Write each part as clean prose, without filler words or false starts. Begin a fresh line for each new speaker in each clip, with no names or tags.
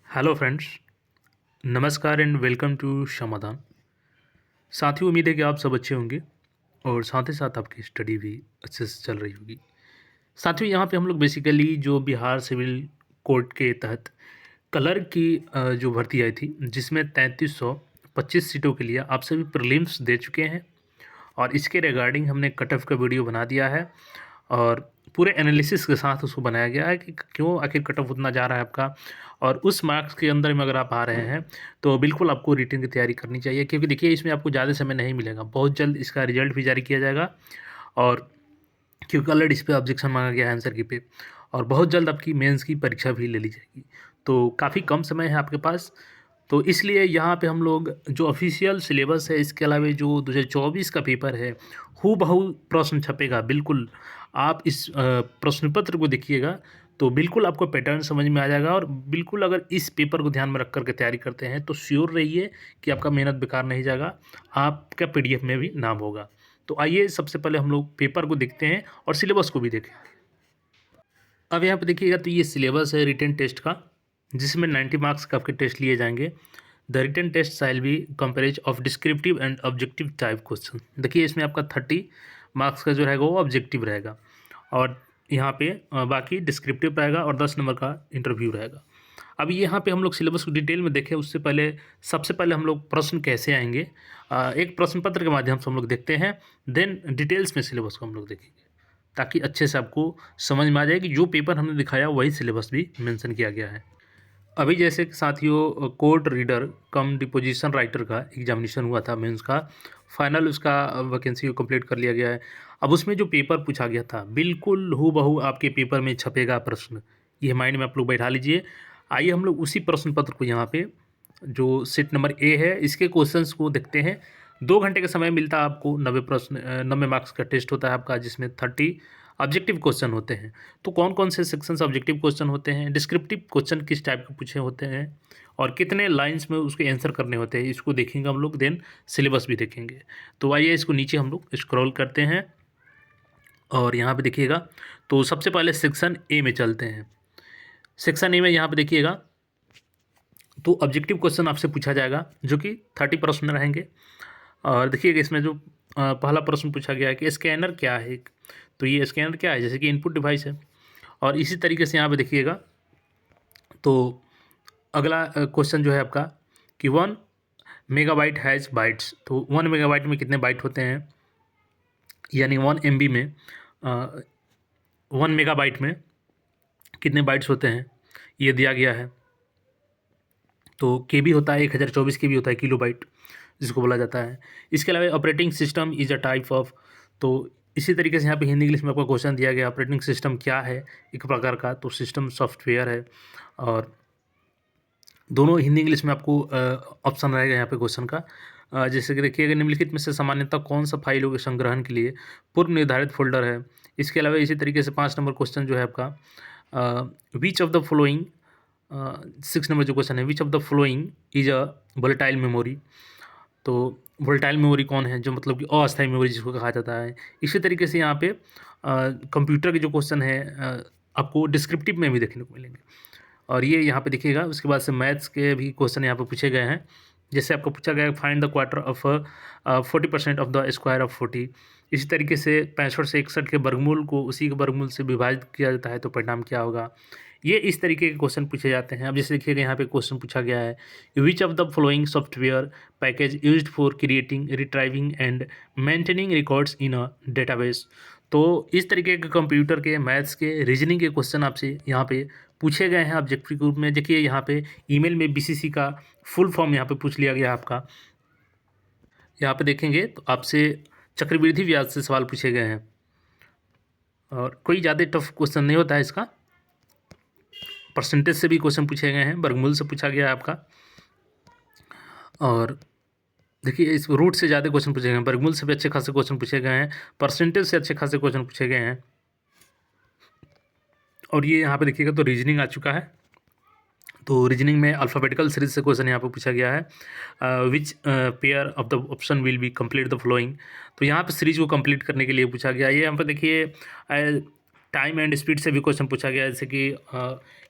Hello friends, नमस्कार and welcome to समाधान। साथियों, उम्मीद है कि आप सब अच्छे होंगे और साथ ही साथ आपकी स्टडी भी अच्छे से चल रही होगी। साथियों, यहाँ पे हम लोग बेसिकली जो बिहार सिविल कोड के तहत कलर की जो भर्ती आई थी, जिसमें 3325 सीटों के लिए आप सभी प्रीलिम्स दे चुके हैं और इसके रिगार्डिंग हमने कट ऑफ का वीडियो बना दिया है और पूरे एनालिसिस के साथ उसको बनाया गया है कि क्यों आखिर कट ऑफ उतना जा रहा है आपका। और उस मार्क्स के अंदर में अगर आप आ रहे हैं तो बिल्कुल आपको रिटन की तैयारी करनी चाहिए, क्योंकि देखिए इसमें आपको ज़्यादा समय नहीं मिलेगा। बहुत जल्द इसका रिजल्ट भी जारी किया जाएगा और क्योंकि ऑलरेडी इस पर ऑब्जेक्शन मांगा गया है आंसर की पे, और बहुत जल्द आपकी मेंस की परीक्षा भी ले ली जाएगी। तो काफ़ी कम समय है आपके पास, तो इसलिए यहाँ पे हम लोग जो ऑफिशियल सिलेबस है, इसके अलावा जो 2024 का पेपर है, हूबहू प्रश्न छपेगा। बिल्कुल आप इस प्रश्न पत्र को देखिएगा तो बिल्कुल आपको पैटर्न समझ में आ जाएगा। और बिल्कुल अगर इस पेपर को ध्यान में रख कर के तैयारी करते हैं तो श्योर रहिए कि आपका मेहनत बेकार नहीं जाएगा, आपका पीडीएफ में भी नाम होगा। तो आइए सबसे पहले हम लोग पेपर को देखते हैं और सिलेबस को भी देखें। अब यहाँ पे देखिएगा तो ये सिलेबस है रिटन टेस्ट का, जिसमें 90 मार्क्स का आपके टेस्ट लिए जाएंगे। The written test shall be comprised of descriptive and objective type question. देखिए इसमें आपका 30 मार्क्स का जो रहेगा वो ऑब्जेक्टिव रहेगा और यहाँ पे बाकी डिस्क्रिप्टिव रहेगा और 10 नंबर का इंटरव्यू रहेगा। अब यहाँ पे हम लोग सिलेबस को डिटेल में देखें उससे पहले सबसे पहले हम लोग प्रश्न कैसे आएंगे, एक प्रश्न पत्र के माध्यम से हम लोग देखते हैं, देन डिटेल्स में सिलेबस को हम लोग देखेंगे, ताकि अच्छे से आपको समझ में आ जाए कि जो पेपर हमने दिखाया वही सिलेबस भी मेंशन किया गया है। अभी जैसे कि साथियों court reader cum deposition writer का एग्जामिनेशन हुआ था, मेंस का फाइनल उसका वैकेंसी को कंप्लीट कर लिया गया है। अब उसमें जो पेपर पूछा गया था बिल्कुल हूबहू आपके पेपर में छपेगा प्रश्न, ये माइंड में आप लोग बैठा लीजिए। आइए हम लोग उसी प्रश्न पत्र को यहाँ पे जो सेट नंबर ए है इसके क्वेश्चंस को देखते हैं। 2 घंटे का समय मिलता है आपको। 90 मार्क्स का टेस्ट होता है आपका, जिसमें 30 ऑब्जेक्टिव क्वेश्चन होते हैं। तो कौन कौन से सेक्शन से ऑब्जेक्टिव क्वेश्चन होते हैं, डिस्क्रिप्टिव क्वेश्चन किस टाइप के पूछे होते हैं और कितने लाइंस में उसके आंसर करने होते हैं, इसको देखेंगे हम लोग। देन सिलेबस भी देखेंगे। तो आइए इसको नीचे हम लोग स्क्रॉल करते हैं और यहाँ पे देखिएगा तो सबसे पहले सेक्शन ए में चलते हैं। सेक्शन ए में यहाँ पे देखिएगा तो ऑब्जेक्टिव क्वेश्चन आपसे पूछा जाएगा, जो कि 30 प्रश्न रहेंगे। और देखिएगा इसमें जो पहला प्रश्न पूछा गया है कि स्कैनर क्या है। तो ये स्कैनर क्या है, जैसे कि इनपुट डिवाइस है। और इसी तरीके से यहाँ पे देखिएगा तो अगला क्वेश्चन जो है आपका कि 1 मेगाबाइट हैज़ बाइट्स। तो 1 मेगाबाइट में कितने बाइट होते हैं, यानी 1 MB में 1 मेगाबाइट में कितने बाइट्स होते हैं, ये दिया गया है। तो KB होता है 1024 KB होता है, किलो बाइट जिसको बोला जाता है। इसके अलावा operating system is a type of. तो इसी तरीके से यहाँ पे हिंदी इंग्लिश में आपका क्वेश्चन दिया गया, ऑपरेटिंग सिस्टम क्या है, एक प्रकार का तो सिस्टम सॉफ्टवेयर है। और दोनों हिंदी इंग्लिश में आपको ऑप्शन रहेगा यहाँ पे क्वेश्चन का। जैसे कि देखिएगा निम्नलिखित में से सामान्यतः कौन सा फाइलों के संग्रहण के लिए पूर्व निर्धारित फोल्डर है। इसके अलावा इसी तरीके से 5 नंबर क्वेश्चन जो है आपका which of the following 6 number जो क्वेश्चन है, which of the following is a volatile memory. तो वोलेटाइल मेमोरी कौन है, जो मतलब कि अस्थायी मेमोरी जिसको कहा जाता है। इसी तरीके से यहाँ पे कंप्यूटर के जो क्वेश्चन है आपको डिस्क्रिप्टिव में भी देखने को मिलेंगे। और ये यहाँ पे देखिएगा उसके बाद से मैथ्स के भी क्वेश्चन यहाँ पे पूछे गए हैं। जैसे आपको पूछा गया find the quarter of 40% of the square of 40। इसी तरीके से 65 से 61 के वर्गमूल को उसी के वर्गमूल से विभाजित किया जाता है तो परिणाम क्या होगा। ये इस तरीके के क्वेश्चन पूछे जाते हैं। अब जैसे देखिएगा यहाँ पे क्वेश्चन पूछा गया है which of the following software package used for creating retrieving and maintaining records in a database. तो इस तरीके के कंप्यूटर के, मैथ्स के, रीजनिंग के क्वेश्चन आपसे यहाँ पे पूछे गए हैं ऑब्जेक्टिव ग्रुप में। देखिए यहाँ पे ईमेल में BCC का फुल फॉर्म यहाँ पे पूछ लिया गया आपका। यहाँ पे देखेंगे तो आपसे चक्रवृद्धि ब्याज से सवाल पूछे गए हैं और कोई ज़्यादा टफ क्वेश्चन नहीं होता है इसका। परसेंटेज से भी क्वेश्चन पूछे गए हैं, वर्गमूल से पूछा गया है आपका। और देखिए इस रूट से ज़्यादा क्वेश्चन पूछे गए हैं, वर्गमूल से भी अच्छे खासे क्वेश्चन पूछे गए हैं, परसेंटेज से अच्छे खासे क्वेश्चन पूछे गए हैं। और ये यहाँ पे देखिएगा तो रीजनिंग आ चुका है। तो रीजनिंग में अल्फ़ाबेटिकल सीरीज से क्वेश्चन यहाँ पे पूछा गया है which pair of the option will be complete the following. तो यहाँ पे सीरीज को कंप्लीट करने के लिए पूछा गया। ये यहाँ पे देखिए टाइम एंड स्पीड से भी क्वेश्चन पूछा गया है, जैसे कि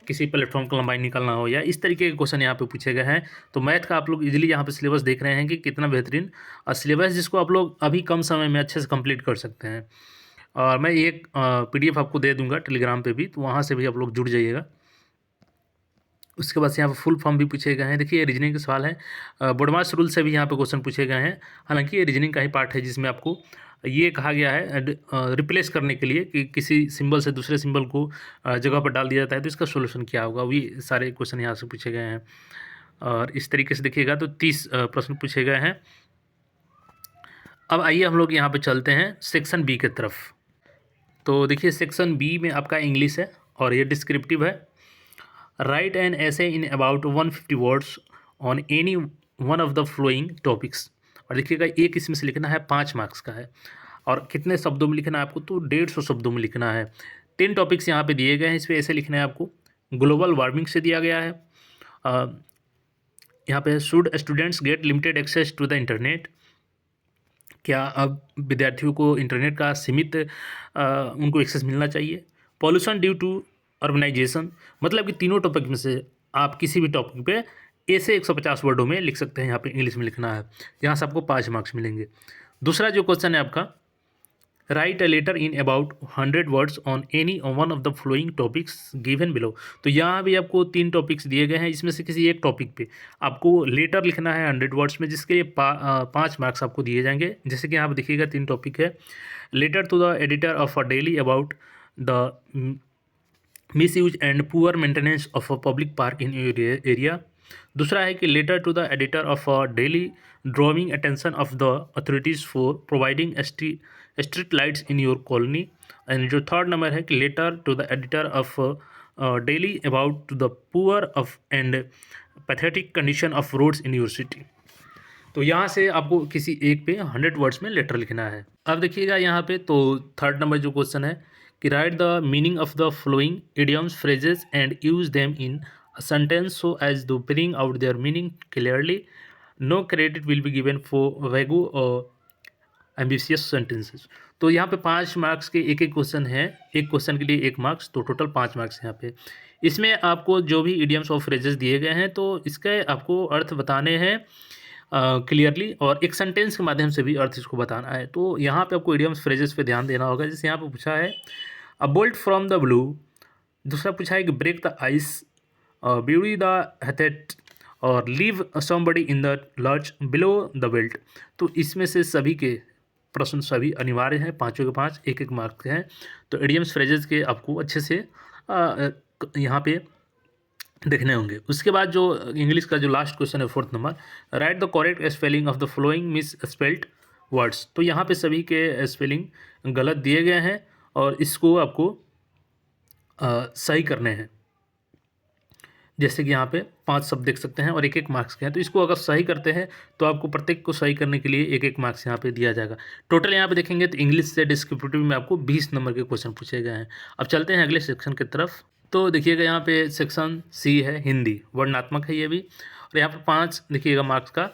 किसी प्लेटफॉर्म की लंबाई निकालना हो या इस तरीके के क्वेश्चन यहाँ पे पूछे गए हैं। तो मैथ का आप लोग इजीली यहाँ पे सिलेबस देख रहे हैं कि कितना बेहतरीन सिलेबस, जिसको आप लोग अभी कम समय में अच्छे से कंप्लीट कर सकते हैं। और मैं एक पीडीएफ आपको दे दूंगा टेलीग्राम पे भी, तो वहाँ से भी आप लोग जुड़ जाइएगा। उसके बाद से यहाँ पर फुल फॉर्म भी पूछे गए हैं। देखिए, रीजनिंग के सवाल है, बोडमास रूल से भी यहाँ पे क्वेश्चन पूछे गए हैं। हालांकि ये रीजनिंग का ही पार्ट है, जिसमें आपको ये कहा गया है रिप्लेस करने के लिए कि किसी सिंबल से दूसरे सिंबल को जगह पर डाल दिया जाता है, तो इसका सोल्यूशन क्या होगा, वही सारे क्वेश्चन यहाँ से पूछे गए हैं। और इस तरीके से देखिएगा तो 30 प्रश्न पूछे गए हैं। अब आइए हम लोग यहाँ पे चलते हैं सेक्शन बी की तरफ। तो देखिए, सेक्शन बी में आपका इंग्लिश है और ये डिस्क्रिप्टिव है। राइट एन ऐसे in about 150 words on any one of the following topics. और देखिएगा, एक इसमें से लिखना है 5 मार्क्स का है। और कितने शब्दों में लिखना है आपको, तो 150 शब्दों में लिखना है। 10 टॉपिक्स यहाँ पे दिए गए हैं, इस पर ऐसे लिखना है आपको। ग्लोबल वार्मिंग से दिया गया है। यहाँ पे should students get limited access to the internet. क्या अब विद्यार्थियों को इंटरनेट का सीमित उनको एक्सेस मिलना चाहिए। पॉल्यूशन ड्यू टू अर्बनाइजेशन, मतलब कि तीनों टॉपिक में से आप किसी भी टॉपिक पे ऐसे 150 वर्डों में लिख सकते हैं। यहाँ पे इंग्लिश में लिखना है, यहाँ से आपको 5 मार्क्स मिलेंगे। दूसरा जो क्वेश्चन है आपका, write a letter in about 100 words on any one of the following topics given below. तो यहाँ भी आपको 3 टॉपिक्स दिए गए हैं, इसमें से किसी एक टॉपिक पे आपको लेटर लिखना है 100 वर्ड्स में, जिसके लिए 5 मार्क्स आपको दिए जाएंगे। जैसे कि यहाँ पर देखिएगा 3 टॉपिक है। Letter to the editor of a daily about the misuse and poor maintenance of a public park in area. दूसरा है कि letter to the editor of a daily drawing attention of the authorities for providing street lights in your colony. And जो third number है कि letter to the editor of daily about the poor of and pathetic condition of roads in your city. तो यहाँ से आपको किसी एक पे 100 वर्ड्स में लेटर लिखना है। अब देखिएगा यहाँ पे, तो थर्ड नंबर जो क्वेश्चन है कि right the meaning of the flowing idioms phrases and use them in a sentence so as to bring out their meaning clearly. No credit will be given for vague or ambitious sentences. तो यहाँ पे 5 marks के एक question है, एक question के लिए 1 marks, तो टोटल 5 मार्क्स यहाँ पे। इसमें आपको जो भी इडियम्स और फ्रेजेस दिए गए हैं, तो इसके आपको अर्थ बताने हैं क्लियरली, और एक सेंटेंस के माध्यम से भी अर्थ इसको बताना है। तो यहाँ पे आपको इडियम्स फ्रेजेस पे ध्यान देना होगा। जैसे यहाँ पे पूछा है a bolt from the blue. दूसरा पूछा है कि break the ice, bury the hatchet, और leave somebody in the lurch below the belt. तो इसमें से सभी के प्रश्न सभी अनिवार्य हैं, 5 के 5 1 मार्क्स हैं। तो इडियम्स फ्रेजेस के आपको अच्छे से यहाँ पे देखने होंगे। उसके बाद जो इंग्लिश का जो लास्ट क्वेश्चन है, 4th number, right the correct spelling of the flowing miss spelled words. तो यहाँ पे सभी के स्पेलिंग गलत दिए गए हैं और इसको आपको सही करने हैं। जैसे कि यहाँ पे 5 शब्द देख सकते हैं और 1 मार्क्स के हैं, तो इसको अगर सही करते हैं तो आपको प्रत्येक को सही करने के लिए 1 मार्क्स यहाँ पे दिया जाएगा। टोटल यहाँ पे देखेंगे तो इंग्लिश से डिस्क्रिप्टिव में आपको 20 नंबर के क्वेश्चन पूछे गए हैं। अब चलते हैं अगले सेक्शन की तरफ। तो देखिएगा यहाँ पे सेक्शन सी है, हिंदी, वर्णनात्मक है ये भी। और यहाँ पर 5 देखिएगा मार्क्स का।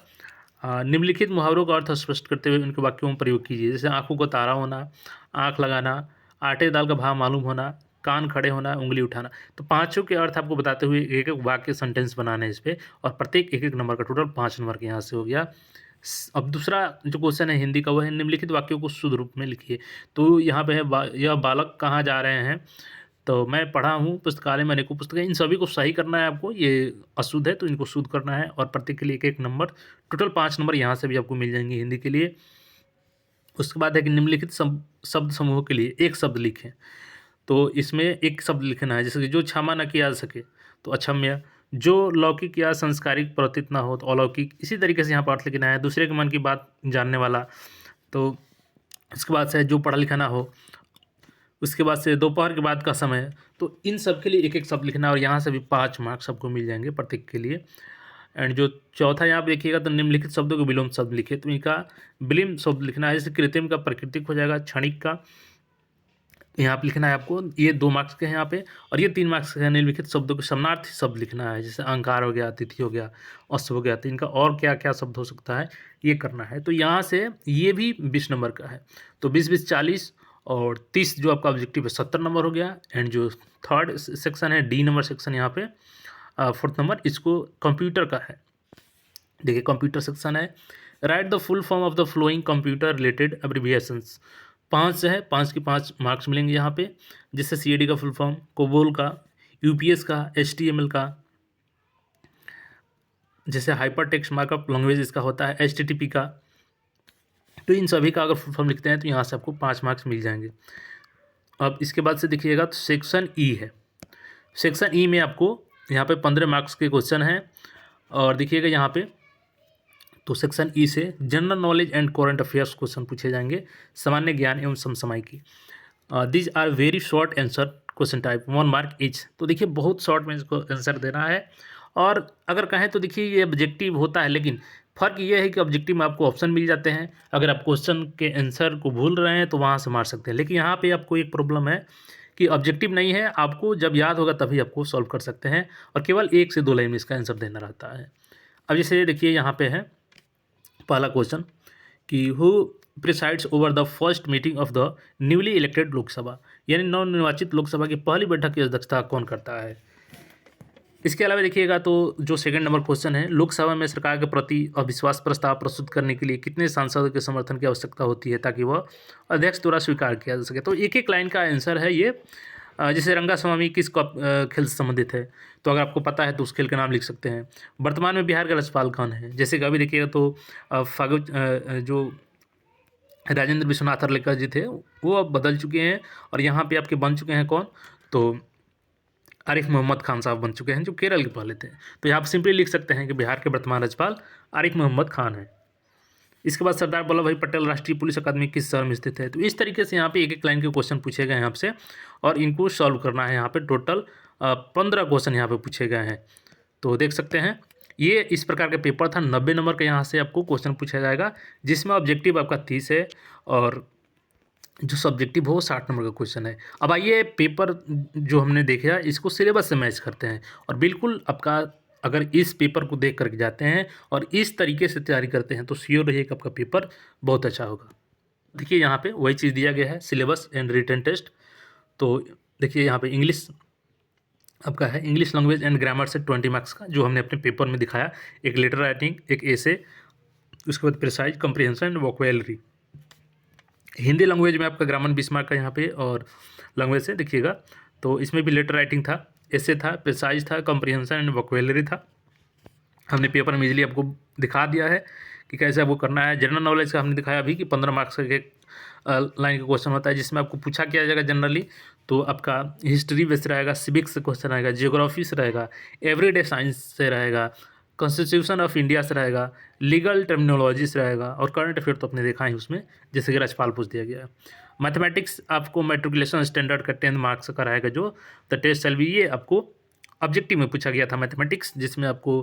निम्नलिखित मुहावरों का अर्थ स्पष्ट करते हुए उनके वाक्यों में प्रयोग कीजिए। जैसे आँखों को तारा होना, आँख लगाना, आटे दाल का भाव मालूम होना, कान खड़े होना, उंगली उठाना। तो 5 के अर्थ आपको बताते हुए 1 वाक्य सेंटेंस बनाना है इस पर, और प्रत्येक 1 नंबर का, टोटल 5 नंबर के यहाँ से हो गया। अब दूसरा जो क्वेश्चन है हिंदी का, वह है निम्नलिखित वाक्यों को शुद्ध रूप में लिखिए। तो यहाँ पे है यह बालक कहाँ जा रहे हैं, तो मैं पढ़ा हूँ पुस्तकालय में अनेकों पुस्तकें। इन सभी को सही करना है आपको, ये अशुद्ध है तो इनको शुद्ध करना है, और प्रत्येक के लिए 1 नंबर, टोटल 5 नंबर यहाँ से भी आपको मिल जाएंगे हिंदी के लिए। उसके बाद है कि निम्नलिखित शब्द समूह के लिए 1 शब्द लिखें। तो इसमें 1 शब्द लिखना है, जैसे कि जो क्षमा न किया जा सके तो अक्षम्य, जो लौकिक या संस्कारिक प्रतीत ना हो तो अलौकिक। इसी तरीके से यहाँ पर अर्थ लिखना है। दूसरे के मन की बात जानने वाला। तो इसके बाद से जो पढ़ा लिखा ना हो। उसके बाद से दोपहर के बाद का समय। तो इन सब के लिए 1 शब्द लिखना है, और यहाँ से भी 5 मार्क्स सबको मिल जाएंगे प्रत्येक के लिए। एंड जो चौथा यहाँ पर देखिएगा, तो निम्नलिखित शब्दों के विलोम शब्द लिखे। तो इनका विलोम शब्द लिखना है। जैसे कृत्रिम का प्राकृतिक हो जाएगा, क्षणिक का यहाँ पे लिखना है आपको, ये 2 मार्क्स के हैं यहाँ पे, और ये 3 मार्क्स के हैं। निम्नलिखित शब्दों के समानार्थी शब्द लिखना है। जैसे अहंकार हो गया, तिथि हो गया, अश्व हो गया। तो इनका और क्या क्या शब्द हो सकता है ये करना है। तो यहाँ से ये भी 20 नंबर का है। तो 20 20 40 और 30 जो आपका ऑब्जेक्टिव है 70 नंबर हो गया। एंड जो थर्ड सेक्शन है डी नंबर सेक्शन यहाँ पे 4th नंबर इसको कंप्यूटर का है। देखिए कंप्यूटर सेक्शन है, right the full form of the flowing computer related abbreviations. 5 है, 5 के 5 मार्क्स मिलेंगे यहाँ पे, जिससे CAD का फुल फॉर्म, कोबोल का, UPS का, HTML का, जैसे हाइपर टेक्स्ट मार्कअप लैंग्वेज इसका होता है, HTTP का। तो इन सभी का अगर फुल फॉर्म लिखते हैं तो यहाँ से आपको 5 मार्क्स मिल जाएंगे। अब इसके बाद से देखिएगा तो सेक्शन ई है। सेक्शन ई में आपको यहाँ पे 15 मार्क्स के क्वेश्चन हैं। और देखिएगा यहाँ पे तो सेक्शन ई से general knowledge and current affairs question पूछे जाएंगे, सामान्य ज्ञान एवं समसामयिकी। These are very short answer question type, 1 mark each. तो देखिए बहुत शॉर्ट में इसको आंसर देना है। और अगर कहें तो देखिए ये ऑब्जेक्टिव होता है, लेकिन फ़र्क ये है कि ऑब्जेक्टिव में आपको ऑप्शन मिल जाते हैं। अगर आप क्वेश्चन के आंसर को भूल रहे हैं तो वहाँ से मार सकते हैं, लेकिन यहाँ पे आपको एक प्रॉब्लम है कि ऑब्जेक्टिव नहीं है, आपको जब याद होगा तभी आपको सॉल्व कर सकते हैं और केवल 1 से 2 लाइन में इसका आंसर देना रहता है। अब जैसे देखिए यहाँ पे है पहला क्वेश्चन कि who presides over the first meeting of the newly elected Lok Sabha, यानी नवनिर्वाचित लोकसभा की पहली बैठक की अध्यक्षता कौन करता है। इसके अलावा देखिएगा तो जो सेकंड नंबर क्वेश्चन है, लोकसभा में सरकार के प्रति अविश्वास प्रस्ताव प्रस्तुत करने के लिए कितने सांसदों के समर्थन की आवश्यकता होती है ताकि वह अध्यक्ष द्वारा स्वीकार किया जा सके। तो एक एक लाइन का आंसर है ये। जैसे रंगास्वामी किस खेल से संबंधित है, तो अगर आपको पता है तो उस खेल का नाम लिख सकते हैं। वर्तमान में बिहार का राज्यपाल कौन है, जैसे कि अभी देखिएगा तो जो राजेंद्र विश्वनाथ अर्लेकर जी थे वो अब बदल चुके हैं और यहाँ पे आपके बन चुके हैं कौन, तो आरिफ मोहम्मद खान साहब बन चुके हैं जो केरल के पहले थे। तो यहाँ पर सिंपली लिख सकते हैं कि बिहार के वर्तमान राज्यपाल आरिफ मोहम्मद खान है। इसके बाद सरदार वल्लभ भाई पटेल राष्ट्रीय पुलिस अकादमी किस शहर में स्थित है। तो इस तरीके से यहाँ पे एक एक लाइन के क्वेश्चन पूछे गए हैं आपसे और इनको सॉल्व करना है। यहाँ पे टोटल 15 क्वेश्चन यहाँ पे पूछे गए हैं। तो देख सकते हैं ये इस प्रकार का पेपर था। 90 नंबर का यहाँ से आपको क्वेश्चन पूछा जाएगा, जिसमें ऑब्जेक्टिव आपका 30 है और जो सब्जेक्टिव हो 60 नंबर का क्वेश्चन है। अब आइए पेपर जो हमने देखा इसको सिलेबस से मैच करते हैं और बिल्कुल आपका अगर इस पेपर को देख करके जाते हैं और इस तरीके से तैयारी करते हैं तो श्योर रहिए कि आपका पेपर बहुत अच्छा होगा। देखिए यहाँ पे वही चीज़ दिया गया है, सिलेबस एंड रिटन टेस्ट। तो देखिए यहाँ पे इंग्लिश आपका है, इंग्लिश लैंग्वेज एंड ग्रामर से 20 मार्क्स का जो हमने अपने पेपर में दिखाया, एक लेटर राइटिंग, एक एसे, उसके बाद precise, comprehension and vocabulary. Hindi language में आपका ग्रामर 20 मार्क का यहाँ पे और लैंग्वेज से देखिएगा तो इसमें भी लेटर राइटिंग था, ऐसे था, प्रिसाइज था, कम्प्रिहेंशन एंड वोकैबुलरी था। हमने पेपर में इजीली आपको दिखा दिया है कि कैसे आपको करना है। जनरल नॉलेज का हमने दिखाया अभी कि 15 मार्क्स का एक लाइन का क्वेश्चन होता है, जिसमें आपको पूछा किया जाएगा जनरली तो आपका हिस्ट्री बेस्ड रहेगा, सिविक्स से क्वेश्चन रहेगा, जियोग्राफी से रहेगा, एवरीडे साइंस से रहेगा, कॉन्स्टिट्यूशन ऑफ इंडिया से रहेगा, लीगल टर्मिनोलॉजी से रहेगा और करंट अफेयर तो अपने देखा ही उसमें, जैसे कि राज्यपाल पूछ दिया गया है। मैथमेटिक्स आपको मैट्रिकुलेशन स्टैंडर्ड का 10 मार्क्स का रहेगा जो द टेस्ट सेल भी, ये आपको ऑब्जेक्टिव में पूछा गया था मैथमेटिक्स, जिसमें आपको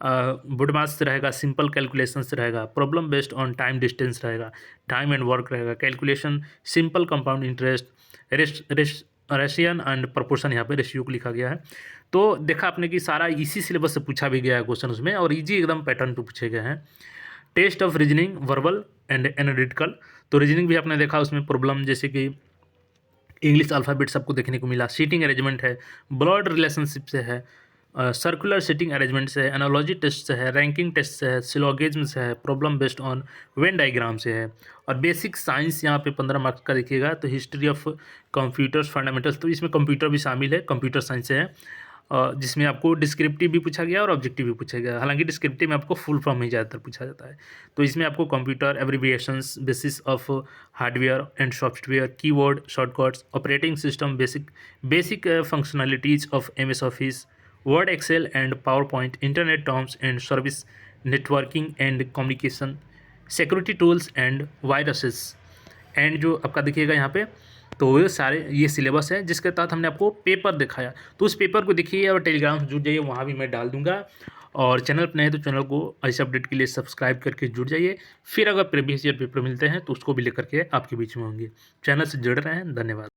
बुड मास से रहेगा, सिंपल कैलकुलेशन से रहेगा, problem based on time distance रहेगा, टाइम एंड वर्क रहेगा, कैलकुलेशन, सिंपल कंपाउंड इंटरेस्ट, रेशियन एंड प्रोपोर्शन, यहाँ पे रेशियो को लिखा गया है। तो देखा आपने कि सारा इसी सिलेबस से पूछा भी गया है क्वेश्चन उसमें और इजी एकदम पैटर्न पे पूछे गए हैं। Test of reasoning, verbal and analytical, तो रीजनिंग भी आपने देखा, उसमें प्रॉब्लम जैसे कि इंग्लिश अल्फ़ाबेट सबको देखने को मिला, सीटिंग अरेंजमेंट है, ब्लड रिलेशनशिप से है, सर्कुलर सीटिंग अरेंजमेंट से है, एनालॉजी टेस्ट से है, रैंकिंग टेस्ट से है, सिलोगिज्म से है, problem based on Venn diagram से है और बेसिक साइंस यहाँ पे 15 मार्क्स का देखिएगा। तो हिस्ट्री ऑफ कंप्यूटर्स फंडामेंटल्स, तो इसमें कंप्यूटर भी शामिल है, कंप्यूटर साइंस से है, जिसमें आपको डिस्क्रिप्टिव भी पूछा गया और ऑब्जेक्टिव भी पूछा गया। हालांकि डिस्क्रिप्टिव में आपको फुल फॉर्म ही ज़्यादातर पूछा जाता है। तो इसमें आपको computer abbreviations, basis of hardware and software, keyword, shortcuts, operating system, basic functionalities of MS Office, Word, Excel and PowerPoint, internet terms and service, networking and communication, security tools and viruses and जो आपका देखिएगा यहाँ पे तो ये सारे ये syllabus है जिसके तहत हमने आपको पेपर दिखाया। तो उस पेपर को देखिए और टेलीग्राम से जुड़ जाइए, वहाँ भी मैं डाल दूंगा। और चैनल पर नए तो चैनल को ऐसे अपडेट के लिए सब्सक्राइब करके जुड़ जाइए। फिर अगर प्रीवियस ईयर पेपर मिलते हैं तो उसको भी लेकर के आपके बीच में होंगे। चैनल से जुड़ रहे हैं, धन्यवाद।